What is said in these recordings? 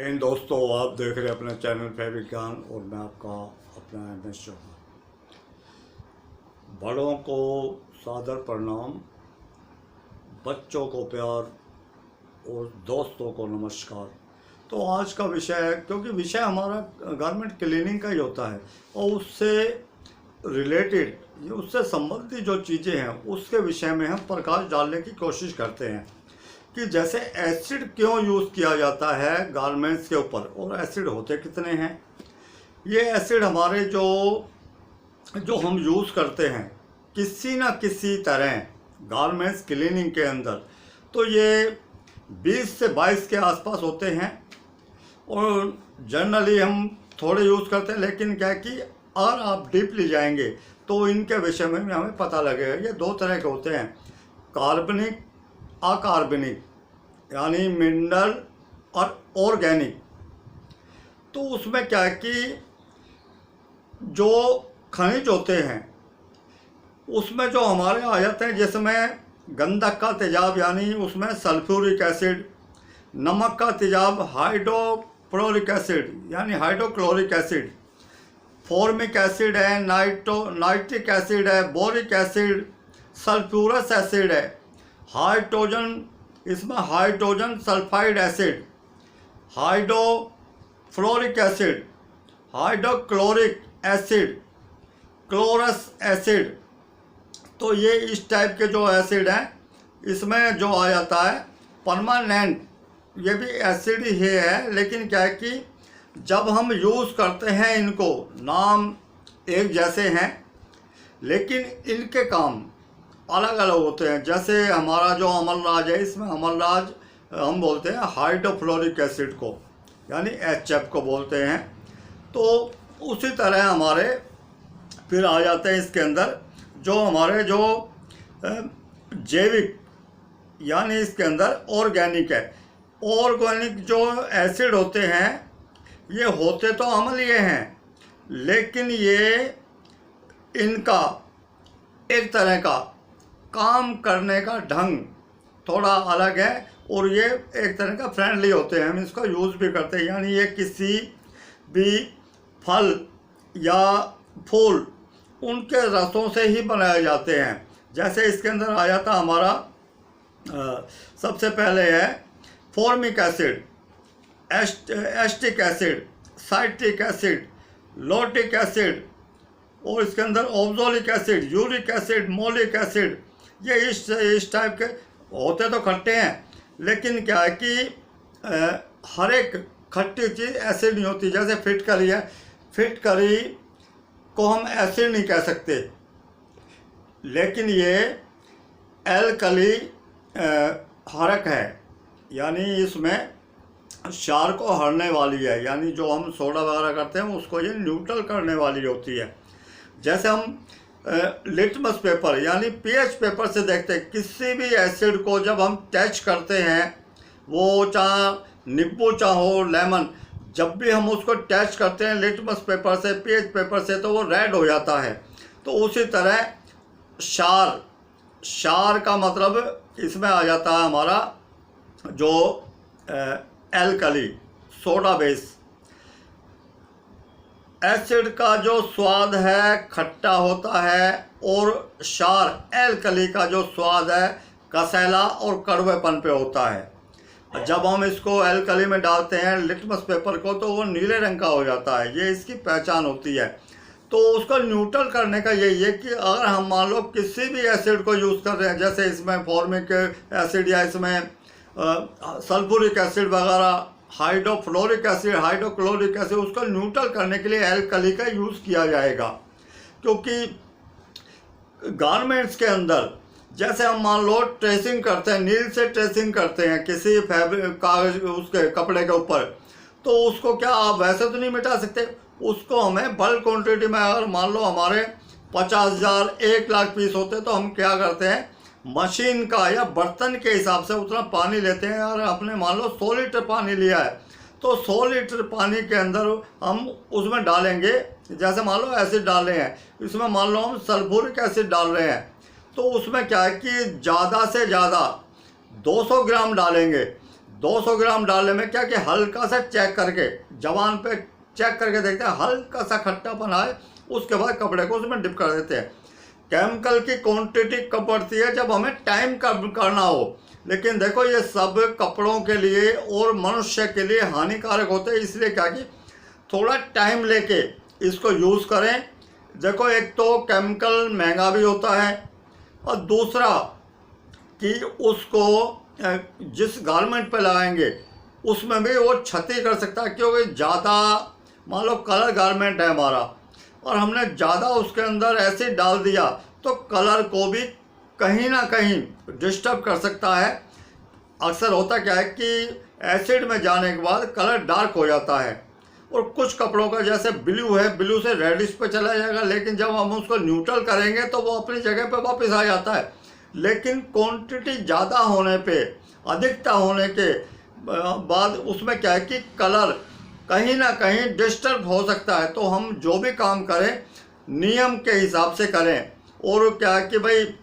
इन दोस्तों, आप देख रहे हैं अपना चैनल फैब्रिक ज्ञान और मैं आपका अपना MS चौहान। बड़ों को सादर प्रणाम, बच्चों को प्यार और दोस्तों को नमस्कार। तो आज का विषय है, क्योंकि विषय हमारा गारमेंट क्लीनिंग का ही होता है और उससे रिलेटेड, उससे संबंधित जो चीज़ें हैं उसके विषय में हम प्रकाश डालने की कोशिश करते हैं कि जैसे एसिड क्यों यूज़ किया जाता है गारमेंट्स के ऊपर और एसिड होते कितने हैं। ये एसिड हमारे जो हम यूज़ करते हैं किसी ना किसी तरह गारमेंट्स क्लीनिंग के अंदर, तो ये 20 से 22 के आसपास होते हैं और जनरली हम थोड़े यूज़ करते हैं। लेकिन क्या है कि अगर आप डीपली जाएंगे तो इनके विषय में भी हमें पता लगेगा। ये दो तरह के होते हैं, कार्बनिक, अकार्बनिक, यानी मिनरल और ऑर्गेनिक। तो उसमें क्या है कि जो खनिज होते हैं उसमें जो हमारे आ जाते हैं, जिसमें गंधक का तेजाब यानी उसमें सल्फ्यूरिक एसिड, नमक का तेजाब हाइड्रोक्लोरिक एसिड यानी हाइड्रोक्लोरिक एसिड, फॉर्मिक एसिड है, नाइट्रिक एसिड है, बोरिक एसिड, सल्फ्यूरस एसिड है, हाइड्रोजन, इसमें hydrogen sulphide acid, hydrofluoric acid, hydrochloric acid, chlorous acid. तो ये इस टाइप के जो एसिड हैं, इसमें जो आ जाता है परमानेंट, ये भी एसिड ही है। लेकिन क्या है कि जब हम यूज़ करते हैं इनको, नाम एक जैसे हैं लेकिन इनके काम अलग अलग होते हैं। जैसे हमारा जो अमलराज है, इसमें अमलराज हम बोलते हैं हाइड्रोफ्लोरिक एसिड को, यानी HF को बोलते हैं। तो उसी तरह हमारे फिर आ जाते हैं इसके अंदर जो हमारे जो जैविक, यानी इसके अंदर ऑर्गेनिक है। ऑर्गेनिक जो एसिड होते हैं ये होते तो अम्लीय हैं, लेकिन ये इनका एक तरह का काम करने का ढंग थोड़ा अलग है और ये एक तरह का फ्रेंडली होते हैं, हम इसका यूज़ भी करते हैं। यानी ये किसी भी फल या फूल उनके रसों से ही बनाए जाते हैं। जैसे इसके अंदर आ जाता हमारा सबसे पहले है formic acid, acetic acid, citric acid, lactic acid, और इसके अंदर oxalic acid, uric acid, malic acid. ये इस टाइप के होते तो खट्टे हैं, लेकिन क्या है कि हर एक खट्टी चीज़ एसिड नहीं होती। जैसे फिटकरी है, फिटकरी को हम एसिड नहीं कह सकते, लेकिन ये एल्कली हरक है, यानी इसमें क्षार को हरने वाली है। यानी जो हम सोडा वगैरह करते हैं उसको ये न्यूट्रल करने वाली होती है। जैसे हम लिटमस पेपर यानी pH पेपर से देखते हैं किसी भी एसिड को, जब हम टच करते हैं, वो चाहे नींबू चाहो लेमन, जब भी हम उसको टच करते हैं लिटमस पेपर से, pH पेपर से, तो वो रेड हो जाता है। तो उसी तरह क्षार का मतलब इसमें आ जाता है हमारा जो एल्कली, सोडा बेस। एसिड का जो स्वाद है खट्टा होता है और क्षार एल्कली का जो स्वाद है कसैला और कड़वेपन पे होता है। जब हम इसको एल्कली में डालते हैं लिटमस पेपर को, तो वो नीले रंग का हो जाता है। ये इसकी पहचान होती है। तो उसको न्यूट्रल करने का यही है कि अगर हम मान लो किसी भी एसिड को यूज़ कर रहे हैं, जैसे इसमें फॉर्मिक एसिड या इसमें सल्फ्यूरिक एसिड वगैरह, हाइड्रोफ्लोरिक एसिड, हाइड्रोक्लोरिक एसिड, उसको न्यूट्रल करने के लिए एल्कली का यूज़ किया जाएगा। क्योंकि गारमेंट्स के अंदर जैसे हम मान लो ट्रेसिंग करते हैं, नील से ट्रेसिंग करते हैं किसी फैब्रिक कागज उसके कपड़े के ऊपर, तो उसको क्या आप वैसे तो नहीं मिटा सकते। उसको हमें बल्क क्वांटिटी में, अगर मान लो हमारे 50,000 1 लाख पीस होते, तो हम क्या करते हैं, मशीन का या बर्तन के हिसाब से उतना पानी लेते हैं। और आपने मान लो 100 लीटर पानी लिया है, तो 100 लीटर पानी के अंदर हम उसमें डालेंगे, जैसे मान लो एसिड डाल रहे हैं, इसमें मान लो हम सल्फ्यूरिक एसिड डाल रहे हैं, तो उसमें क्या है कि ज़्यादा से ज़्यादा 200 ग्राम डालेंगे। 200 ग्राम डालने में क्या कि हल्का सा चेक करके जवान पे चेक करके देखते हैं, हल्का सा खट्टापन आए, उसके बाद कपड़े को उसमें डिप कर देते हैं। केमिकल की क्वांटिटी कब बढ़ती है? जब हमें टाइम करना हो। लेकिन देखो ये सब कपड़ों के लिए और मनुष्य के लिए हानिकारक होते हैं, इसलिए क्या कि थोड़ा टाइम लेके इसको यूज़ करें। देखो एक तो केमिकल महंगा भी होता है, और दूसरा कि उसको जिस गारमेंट पे लगाएंगे उसमें भी वो क्षति कर सकता है, क्योंकि ज़्यादा मान लो कलर गारमेंट है हमारा और हमने ज़्यादा उसके अंदर एसिड डाल दिया तो कलर को भी कहीं ना कहीं डिस्टर्ब कर सकता है। अक्सर होता क्या है कि एसिड में जाने के बाद कलर डार्क हो जाता है, और कुछ कपड़ों का जैसे ब्लू है, ब्लू से रेडिश पे चला जाएगा, लेकिन जब हम उसको न्यूट्रल करेंगे तो वो अपनी जगह पे वापस आ जाता है। लेकिन क्वांटिटी ज़्यादा होने पे, अधिकता होने के बाद उसमें क्या है कि कलर कहीं ना कहीं डिस्टर्ब हो सकता है। तो हम जो भी काम करें नियम के हिसाब से करें, और क्या है कि भाई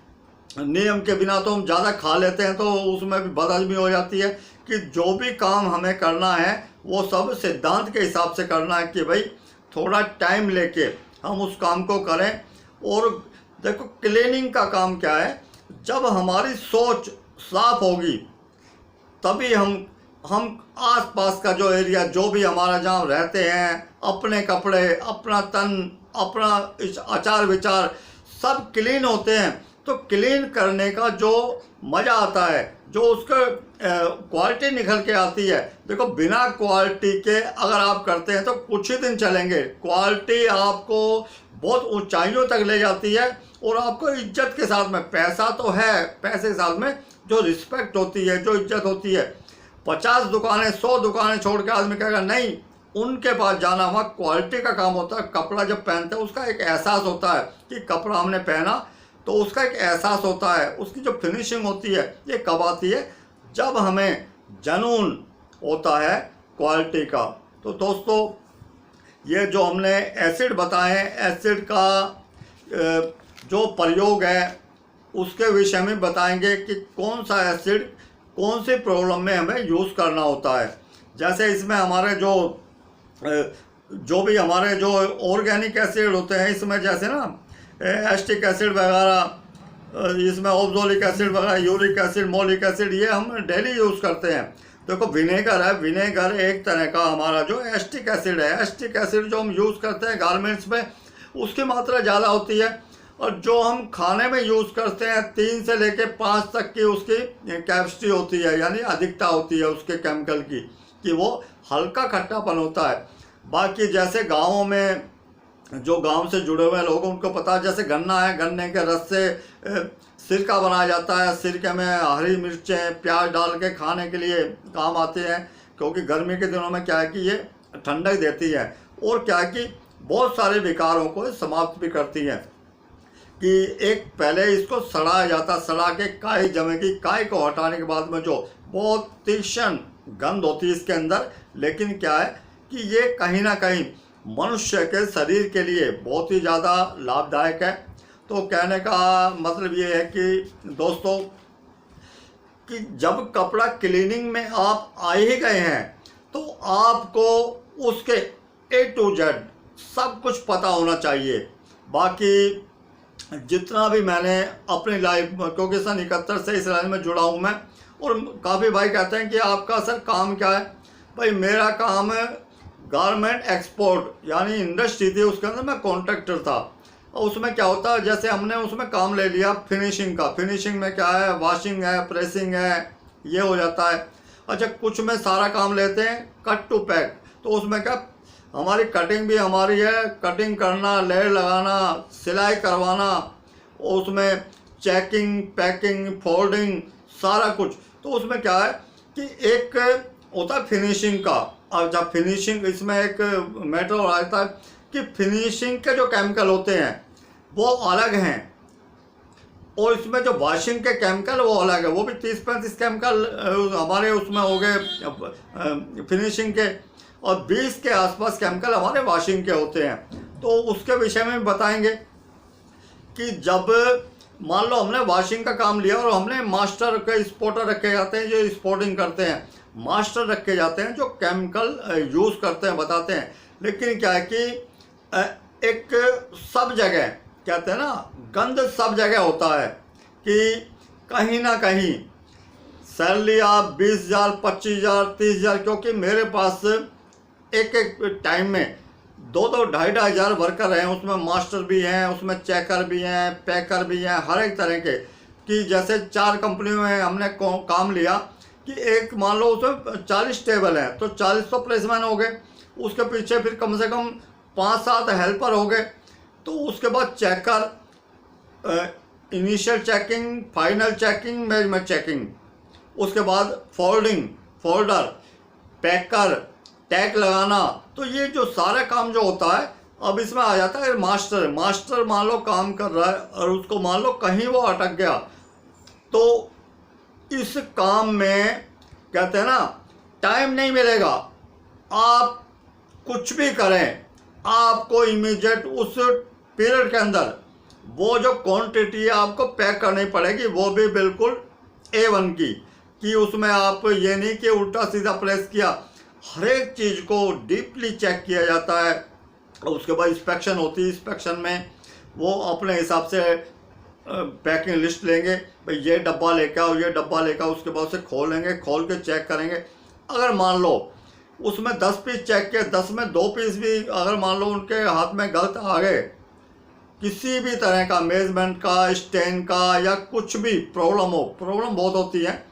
नियम के बिना तो हम ज़्यादा खा लेते हैं तो उसमें भी बदहजमी हो जाती है। कि जो भी काम हमें करना है वो सब सिद्धांत के हिसाब से करना है, कि भाई थोड़ा टाइम लेके हम उस काम को करें। और देखो क्लीनिंग का काम क्या है, जब हमारी सोच साफ होगी तभी हम आसपास का जो एरिया, जो भी हमारा जहाँ रहते हैं, अपने कपड़े, अपना तन, अपना आचार विचार सब क्लीन होते हैं। तो क्लीन करने का जो मज़ा आता है, जो उसका क्वालिटी निकल के आती है। देखो बिना क्वालिटी के अगर आप करते हैं तो कुछ ही दिन चलेंगे, क्वालिटी आपको बहुत ऊंचाइयों तक ले जाती है, और आपको इज्जत के साथ में, पैसा तो है, पैसे के साथ में जो रिस्पेक्ट होती है, जो इज्जत होती है। 50 दुकानें 100 दुकानें छोड़ के आदमी कहेगा नहीं, उनके पास जाना, वहाँ क्वालिटी का काम होता है। कपड़ा जब पहनते हैं उसका एक एहसास होता है कि कपड़ा हमने पहना, तो उसका एक एहसास होता है। उसकी जो फिनिशिंग होती है ये कब आती है? जब हमें जुनून होता है क्वालिटी का। तो दोस्तों ये जो हमने एसिड बताए हैं, एसिड का जो प्रयोग है उसके विषय में बताएंगे कि कौन सा एसिड कौन सी प्रॉब्लम में हमें यूज़ करना होता है। जैसे इसमें हमारे जो भी हमारे जो ऑर्गेनिक एसिड होते हैं, इसमें जैसे ना एस्टिक एसिड वगैरह, इसमें ऑक्सैलिक एसिड वगैरह, यूरिक एसिड, मॉलिक एसिड, ये हम डेली यूज़ करते हैं। देखो विनेगर है, विनेगर एक तरह का हमारा जो एस्टिक एसिड है। एस्टिक एसिड जो हम यूज़ करते हैं गारमेंट्स में, उसकी मात्रा ज़्यादा होती है। और जो हम खाने में यूज़ करते हैं 3 से लेके 5 तक की उसकी कैपेसिटी होती है, यानी अधिकता होती है उसके केमिकल की, कि वो हल्का खट्टापन होता है। बाकी जैसे गाँवों में, जो गांव से जुड़े हुए लोग उनको पता है, जैसे गन्ना है, गन्ने के रस से सिरका बनाया जाता है। सिरके में हरी मिर्चें, प्याज डाल के खाने के लिए काम आते हैं, क्योंकि गर्मी के दिनों में क्या है कि ये ठंडक देती है, और क्या है कि बहुत सारे विकारों को समाप्त भी करती है। कि एक पहले इसको सड़ाया जाता, सड़ा के काई जमेगी, काई को हटाने के बाद में जो बहुत तीक्ष्ण गंध होती है इसके अंदर, लेकिन क्या है कि ये कहीं ना कहीं मनुष्य के शरीर के लिए बहुत ही ज़्यादा लाभदायक है। तो कहने का मतलब ये है कि दोस्तों, कि जब कपड़ा क्लीनिंग में आप आ ही गए हैं तो आपको उसके A to Z सब कुछ पता होना चाहिए। बाकी जितना भी मैंने अपनी लाइफ में, क्योंकि सन 71 से इस लाइन में जुड़ा हूँ मैं, और काफ़ी भाई कहते हैं कि आपका सर काम क्या है? भाई मेरा काम है गारमेंट एक्सपोर्ट, यानी इंडस्ट्री थी, उसके अंदर मैं कॉन्ट्रैक्टर था। और उसमें क्या होता है, जैसे हमने उसमें काम ले लिया फिनिशिंग का, फिनिशिंग में क्या है, वॉशिंग है, प्रेसिंग है, ये हो जाता है। अच्छा कुछ में सारा काम लेते हैं कट टू पैक, तो उसमें क्या हमारी कटिंग भी हमारी है, कटिंग करना, लेयर लगाना, सिलाई करवाना, उसमें चेकिंग, पैकिंग, फोल्डिंग, सारा कुछ। तो उसमें क्या है कि एक होता है फिनिशिंग का। और जब फिनिशिंग, इसमें एक मैटर हो आता है कि फिनिशिंग के जो केमिकल होते हैं वो अलग हैं, और इसमें जो वॉशिंग के केमिकल वो अलग है, वो भी 30-35 केमिकल हमारे उसमें हो गए फिनिशिंग के, और 20 के आसपास केमिकल हमारे वॉशिंग के होते हैं। तो उसके विषय में बताएंगे कि जब मान लो हमने वॉशिंग का काम लिया और हमने मास्टर के स्पॉटर रखे जाते हैं जो स्पॉटिंग करते हैं, मास्टर रखे जाते हैं जो केमिकल यूज़ करते हैं, बताते हैं। लेकिन क्या है कि एक सब जगह कहते हैं ना, गंद सब जगह होता है कि कहीं ना कहीं सैलरी आप 20,000, 25,000, 30,000, क्योंकि मेरे पास एक एक टाइम में 2-2, 2,500 वर्कर हैं, उसमें मास्टर भी हैं, उसमें चेकर भी हैं, पैकर भी हैं, हर एक तरह के। कि जैसे 4 कंपनियों में हमने काम लिया कि एक मान लो उसमें 40 टेबल हैं, तो 40 तो प्लेसमैन हो गए, उसके पीछे फिर कम से कम 5-7 हेल्पर हो गए, तो उसके बाद checker, initial checking, final checking, management checking, उसके बाद फोल्डर, पैकर, टैग लगाना। तो ये जो सारा काम जो होता है, अब इसमें आ जाता है मास्टर मान लो काम कर रहा है और उसको मान लो कहीं वो अटक गया, तो इस काम में कहते हैं ना टाइम नहीं मिलेगा। आप कुछ भी करें, आपको इमीडिएट उस पीरियड के अंदर वो जो क्वांटिटी है आपको पैक करनी पड़ेगी, वो भी बिल्कुल A1 की, कि उसमें आप ये नहीं कि उल्टा सीधा प्रेस किया। हर एक चीज़ को डीपली चेक किया जाता है। उसके बाद इंस्पेक्शन होती है, इंस्पेक्शन में वो अपने हिसाब से पैकिंग लिस्ट लेंगे, भाई ये डब्बा लेकर आओ, ये डब्बा लेकर आओ, उसके बाद उसे खोलेंगे, खोल के चेक करेंगे। अगर मान लो उसमें 10 पीस चेक किए, 10 में 2 पीस भी अगर मान लो उनके हाथ में गलत आ गए, किसी भी तरह का मेजरमेंट का, स्टेन का, या कुछ भी प्रॉब्लम बहुत होती है,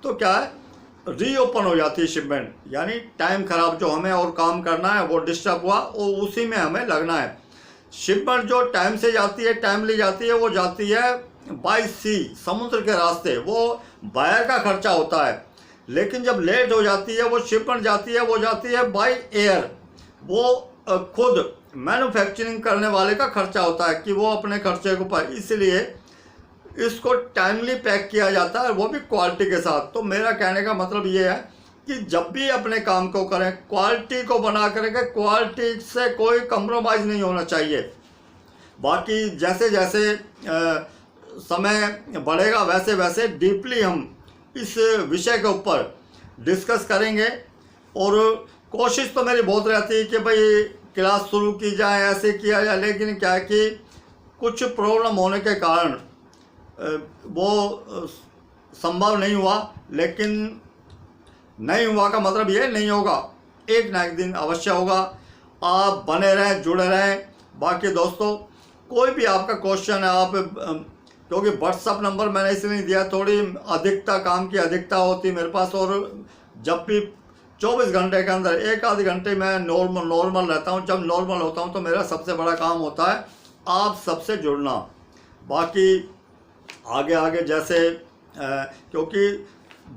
तो क्या है रीओपन हो जाती है शिपमेंट। यानी टाइम खराब जो हमें और काम करना है वो डिस्टर्ब हुआ और उसी में हमें लगना है। शिपमेंट जो टाइम से जाती है, टाइमली जाती है, वो जाती है बाय सी, समुद्र के रास्ते, वो बायर का खर्चा होता है। लेकिन जब लेट हो जाती है वो शिपमेंट जाती है, वो जाती है बाय एयर, वो खुद मैन्युफैक्चरिंग करने वाले का खर्चा होता है कि वो अपने खर्चे को पाए, इसलिए इसको टाइमली पैक किया जाता है, वो भी क्वालिटी के साथ। तो मेरा कहने का मतलब ये है कि जब भी अपने काम को करें, क्वालिटी को बना करेंगे, क्वालिटी से कोई कंप्रोमाइज़ नहीं होना चाहिए। बाकी जैसे जैसे समय बढ़ेगा वैसे वैसे डीपली हम इस विषय के ऊपर डिस्कस करेंगे। और कोशिश तो मेरी बहुत रहती है कि भाई क्लास शुरू की जाए, ऐसे किया जाए, लेकिन क्या है कि कुछ प्रॉब्लम होने के कारण वो संभव नहीं हुआ। लेकिन नहीं हुआ का मतलब ये नहीं होगा, एक ना एक दिन अवश्य होगा। आप बने रहें, जुड़े रहें। बाकी दोस्तों कोई भी आपका क्वेश्चन है, आप क्योंकि व्हाट्सअप नंबर मैंने इसलिए नहीं दिया, थोड़ी अधिकता, काम की अधिकता होती है मेरे पास, और जब भी 24 घंटे के अंदर 1-आध घंटे मैं नॉर्मल रहता हूँ। जब नॉर्मल होता हूँ तो मेरा सबसे बड़ा काम होता है आप सबसे जुड़ना। बाकी आगे आगे जैसे क्योंकि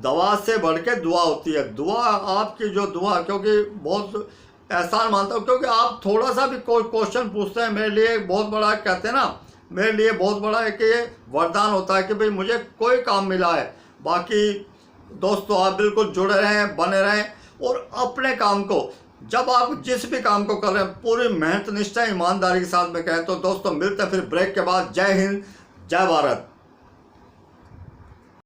दवा से बढ़ के दुआ होती है, दुआ आपकी जो दुआ, क्योंकि बहुत एहसान मानता हूँ, क्योंकि आप थोड़ा सा भी कोई क्वेश्चन पूछते हैं, मेरे लिए बहुत बड़ा, कहते हैं ना, मेरे लिए बहुत बड़ा है कि ये वरदान होता है कि भाई मुझे कोई काम मिला है। बाकी दोस्तों आप बिल्कुल जुड़े रहें, बने रहें, और अपने काम को, जब आप जिस भी काम को कर रहे हैं पूरी मेहनत, निष्ठा, ईमानदारी के साथ में करें। तो दोस्तों मिलते हैं फिर ब्रेक के बाद। जय हिंद, जय भारत।